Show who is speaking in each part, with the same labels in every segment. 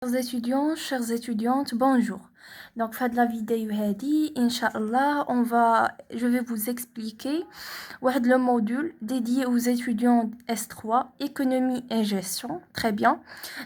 Speaker 1: Chers étudiants, chères étudiantes, bonjour. Donc, fin de la vidéo hadi, Inch'Allah, je vais vous expliquer le module dédié aux étudiants S3, économie et gestion. Très bien.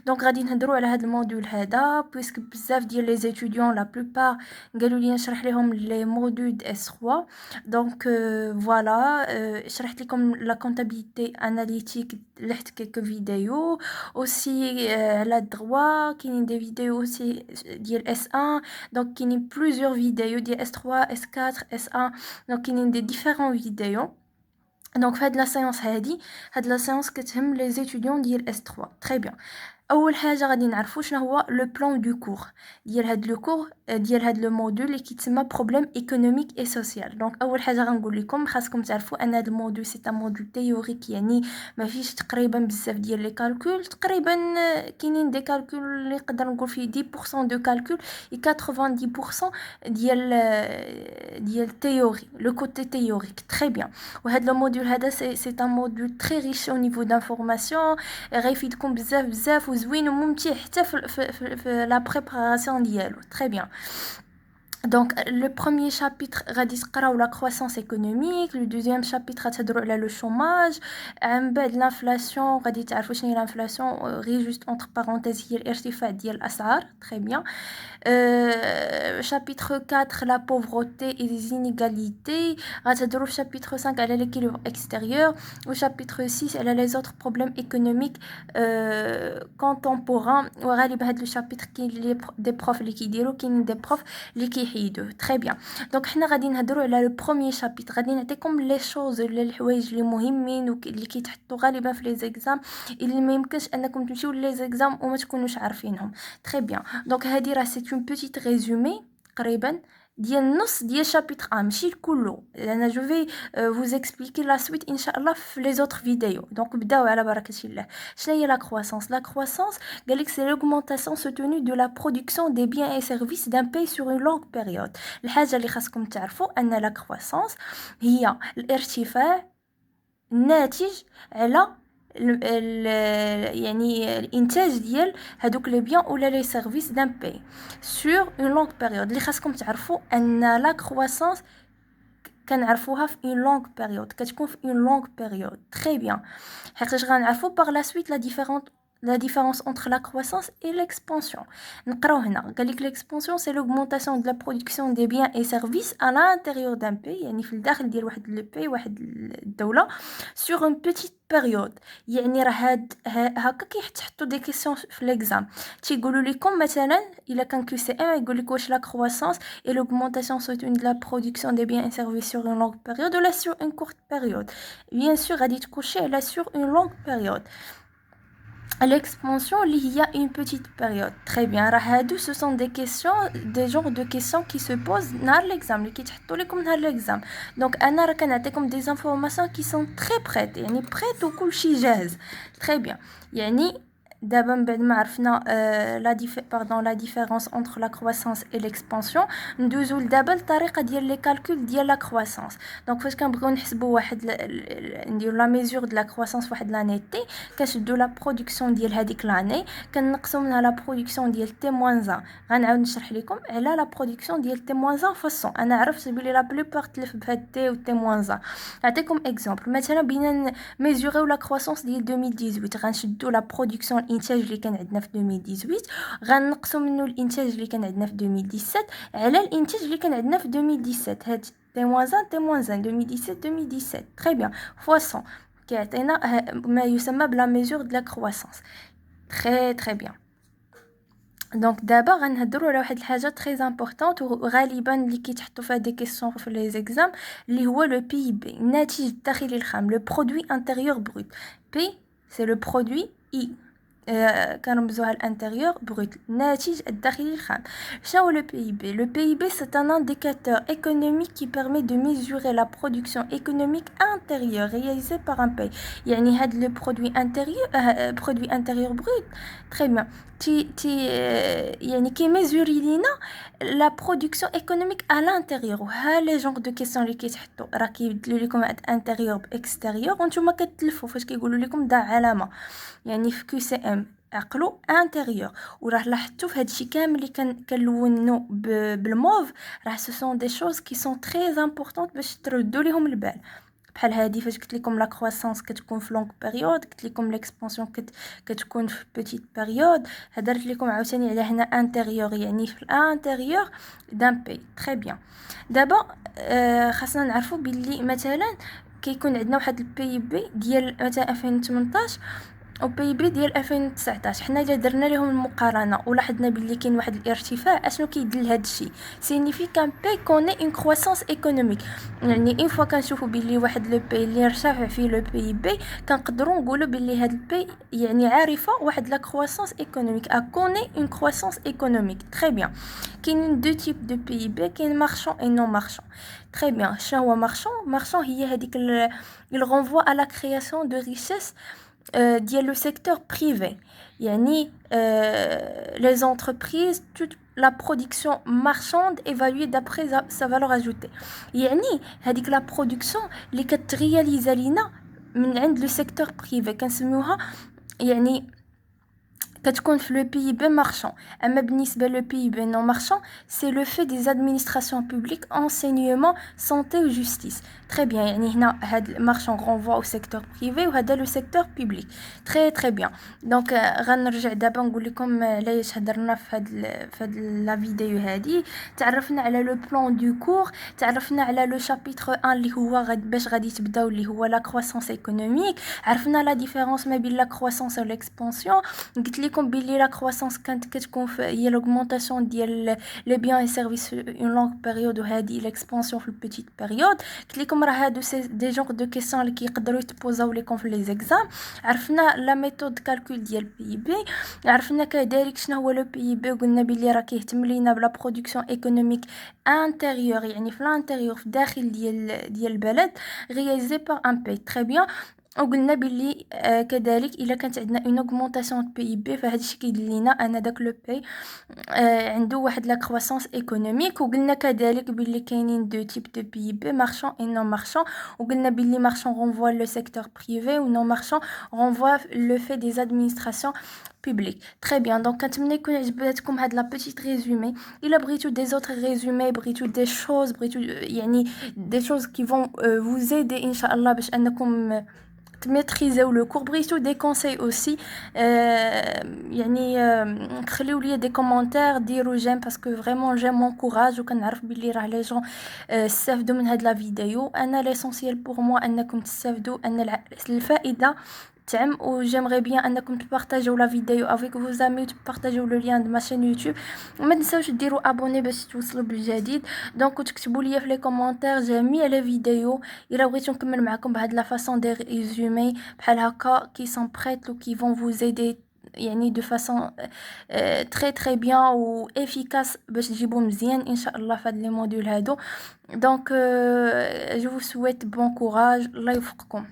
Speaker 1: Donc, غادي نهضروا على هذا الموديول هذا puisque بزاف ديال les étudiants la plupart قالوا لي نشرح لهم les modules S3. Donc, voilà, شرحت لكم la comptabilité analytique لحت quelques vidéos aussi la droit كاينين des vidéos aussi ديال S1 donc كاينين plusieurs vidéos ديال S3 S4 S1 donc كاينين des différents vidéos. Donc فهاد la séance هاد la séance كتهم les étudiants ديال S3. Très bien. اول حاجه غادي نعرفوا شنو هو لو بلان دو كور ديال هاد لو كور ديال هاد لو موديول اللي كيتسمى بروبليم ايكونوميك اي سوسيال. دونك اول حاجه غنقول لكم خاصكم تعرفوا ان هاد الموديول سي ان موديول تيوريك، يعني ما فيش تقريبا بزاف ديال لي كالكول. تقريبا كاينين دي كالكول اللي نقدر نقول فيه 10% دو كالكول و 90% ديال تيوري، لو كوتي تيوريك. تري بيان. وهاد لو موديول هذا سي ان موديول تري ريش او نيفو دانفورماسيون، غيفيدكم بزاف وزوين وممتع حتى في لا بريباراسيون ديالو. تري بيان. Donc le premier chapitre غادي تقراو la croissance économique, le deuxième chapitre غتهضروا على le chômage, من بعد l'inflation غادي تعرفوا شنو هي l'inflation, غير juste entre parenthèses هي الارتفاع ديال الاسعار. très bien. Chapitre 4 la pauvreté et les inégalités, غتهضروا في chapitre 5 على l'équilibre extérieur, au chapitre 6 على les autres problèmes économiques contemporains. وغالبا هاد le chapitre كاين des profs اللي كيديروا كاين des profs اللي كيحيدوه. très bien. donc حنا غادي نهضروا على le premier chapitre، غادي نعطيكم les choses الحوايج اللي مهمين واللي كيتحطوا غالبا في les exams اللي ما يمكنش انكم تمشيو les exams وما تكونوش عارفينهم. très bien. donc هذه راه سي une petite résumé تقريبا ديال نص ديال شابيتر ماشي كله، لان جو في vous expliquer la suite ان شاء الله في les autres vidéos. donc بداو على بركه الله. شنو هي la croissance؟ la croissance قال لك c'est l'augmentation soutenue de la production des biens et services d'un pays sur une longue période. الحاجه اللي خاصكم تعرفوا ان la croissance هي الارتفاع الناتج على يعني الانتاج ديال هذوك لي بيان ولا لي سيرفيس دان بي sur une longue période. اللي خاصكم تعرفوا ان لا كرواسونس كنعرفوها في une longue période، كتكون في une longue période. très bien. حيت غنعرفوا par la suite la différence entre la croissance et l'expansion. نقراو هنا قال لك l'expansion c'est l'augmentation de la production des biens et services à l'intérieur d'un pays، يعني في الداخل ديال واحد لو بي واحد الدوله sur une petite période. يعني راه هكا كيحطوا دي كيسيون في ليكزام، تيقولوا لكم مثلا الا كان كيو سي ام يقول لك واش لا croissance et l'augmentation soutenue de la production des biens et services sur une longue période ou sur une courte période. bien sûr غادي تكوشي على sur une longue période. L'expansion il y a une petite période. Très bien. Ce sont des questions, des genres de questions qui se posent dans l'examen, qui تحطوا لكم dans l'examen. Donc انا راه كنعطيكم des informations qui sont très prêtes، يعني prêtes وكلشي جاهز. Très bien. يعني دابا من بعد ما عرفنا la différence entre la croissance et l'expansion، ندوزو لدابا الطريقه ديال لي كالكول ديال لا croissance. دونك فاش كنبغيو نحسبوا نديرو لا ميزور دو لا croissance واحد لاني تي، كنشدو لا برودكسيون ديال هذيك لاني كنقسمو منها لا برودكسيون ديال تي موان 1. غنعاود نشرح لكم على لا برودكسيون ديال تي موان 1 فاصون. انا عرفت بلي لا بلوبار تلف بهاد تي و تي موان 1. نعطيكم اكزامبل. مثلا بينا ميزوريو لا croissance ديال 2018، غنشدو لا برودكسيون الانتاج اللي كان عندنا في 2018 غنقصوا منه الانتاج اللي كان عندنا في 2017 على الانتاج اللي كان عندنا في 2017. هاد تي موان 1 2017 très bien fois 100 كيعطينا ما يسمى بلا ميزور دو لا كرواسونس. très bien. دونك دابا غنهضروا على واحد الحاجه تري امبورطونط وغالبا اللي كيتحطوا فيها دي كيسيون في لي زيكزام، اللي هو لو بي بي، الناتج الداخلي الخام، لو برودوي انتيريور بروت. بي سي لو برودوي اي كنرمزوها الانتيريور بروت، الناتج الداخلي الخام. شنو هو لو بي بي؟ لو بي بي سي ان انديكاتور économique qui permet de mesurer la production économique intérieure réalisée par un pays. يعني هاد لو برودوي انتيريور بروت très bien يعني كيميزوري لينا لا برودكسيون ايكونوميك ا لانتيريور. وها لي جونغ دو كيسيون اللي كيتحطوا راه كيبدلوا لكم هاد انتيريور باكستيريور وانتم كتلفوا فاش كيقولوا لكم دا علامه. يعني في كيو سي ام عقلوا انتيريور. وراه لاحظتوا في هادشي كامل اللي كنلونوا بالموف، راه سو سون دي شوز كي سون تري امبورطونط باش تردوا ليهم البال. بحال هادي فاش قلت لكم لا كرواسونس كتكون في لونغ بيريود، قلت لكم ليكسبانسيون كتكون في بيتيت بيريود. هضرت لكم عاوتاني على هنا انتيريور، يعني في الانتيريور دان بي. تري بيان. دابا خاصنا نعرفوا باللي مثلا كيكون عندنا واحد البي بي ديال مثلا 2018 او بي بي ديال 2019. حنا الا درنا لهم المقارنه ولاحظنا باللي كاين واحد الارتفاع، اشنو كيدل هذا الشيء؟ سينيفي كان بي كوني اون كرواسونس ايكونوميك. يعني اون فوا كنشوفوا باللي واحد لو بي اللي ارتفع فيه لو بي بي، كنقدروا نقولوا باللي هذا البي يعني عارفه واحد لا كرواسونس ايكونوميك، ا كوني اون كرواسونس ايكونوميك. تري بيان. كاينين دو تيب دو بي بي، كاين مارشون اي نون مارشون. تري بيان. شنو هو مارشون هي هذيك il renvoie à la création de richesse ديال le secteur privé. يعني les entreprises, toute la production marchande évaluée d'après sa valeur ajoutée. يعني هذيك la production اللي كترياليزا لينا من عند le secteur privé كنسميوها يعني كتكون في le PIB marchand. اما بالنسبه le PIB non marchand, c'est le fait des administrations publiques, enseignement, santé ou justice. Très bien. يعني هنا هاد marchand renvoie au secteur privé وهذا le secteur public. Très très bien. Donc غنرجع دابا نقول لكم علاش هضرنا في هاد لا فيديو هادي. تعرفنا على le plan du cours, تعرفنا على le chapitre 1 اللي هو باش غادي تبداو اللي هو la croissance économique. عرفنا la différence ما بين la croissance و l'expansion. قلت لكم باللي لا كرواسونس كانت كتكون هي l'augmentation ديال لي بيان اي سيرفيس اون لونغ بيريود، وهذه l'expansion في البيتيت بيريود. قلت لكم راه هادو سي دي جونغ دو كيسيون اللي كيقدروا يتبوزاو لكم في لي زيكزام. عرفنا لا ميثود كالكول ديال بي بي. عرفنا كذلك شنو هو لو بي بي، وقلنا باللي راه كيهتم لينا بلا برودكسيون ايكونوميك انتيريور، يعني في الانتيريور في الداخل ديال البلد، رياليزي بار ان بي. تري بيان. وقلنا باللي كذلك الا كانت عندنا اون اوغمونطاسيون دو بي بي، فهاد الشيء كيدير لينا ان داك لو بي عنده واحد لا كرواسونس ايكونوميك. وقلنا كذلك باللي كاينين دو تيب دو بي بي، مارشون اي نون مارشون. وقلنا باللي مارشون رونفوا لو سيكتور بريفي و نون مارشون رونفوا لو في دي ادمينستراسيون public. Très bien. Donc كنتمنى يكون عجبتكم هاد لا بيتيت ريزومي. الا بغيتو دي زوتر ريزومي، بغيتو دي شوز، بغيتو يعني دي شوز qui vont vous aider ان شاء الله باش انكم maîtriser le cours. بغيتو des conseils aussi يعني خليو لي des commentaires، ديروا j'aime parce que vraiment j'aime m'encourage، وكنعرف باللي راه لي جون استفدوا من هاد لا فيديو. انا l'essentiel pour moi انكم تستافدوا، ان الفائده تعم. و j'aimerais bien انكم تبارطاجيو لا فيديو avec vos amis وتبارطاجيو le lien de ma chaîne YouTube. وما تنساوش ديروا ابوني باش توصلوا بالجديد. دونك تكتبوا لي في لي كومونتير جميع لي فيديو الا بغيتو نكمل معكم بهاد لا فاصون دي ريزومي بحال هكا كي سون بريت و كي فون vous aider يعني دو فاصون تري تري بيان و افيكاس باش تجيبوا مزيان ان شاء الله في هاد لي موديول هادو. دونك جو vous souhaite bon courage. الله يوفقكم.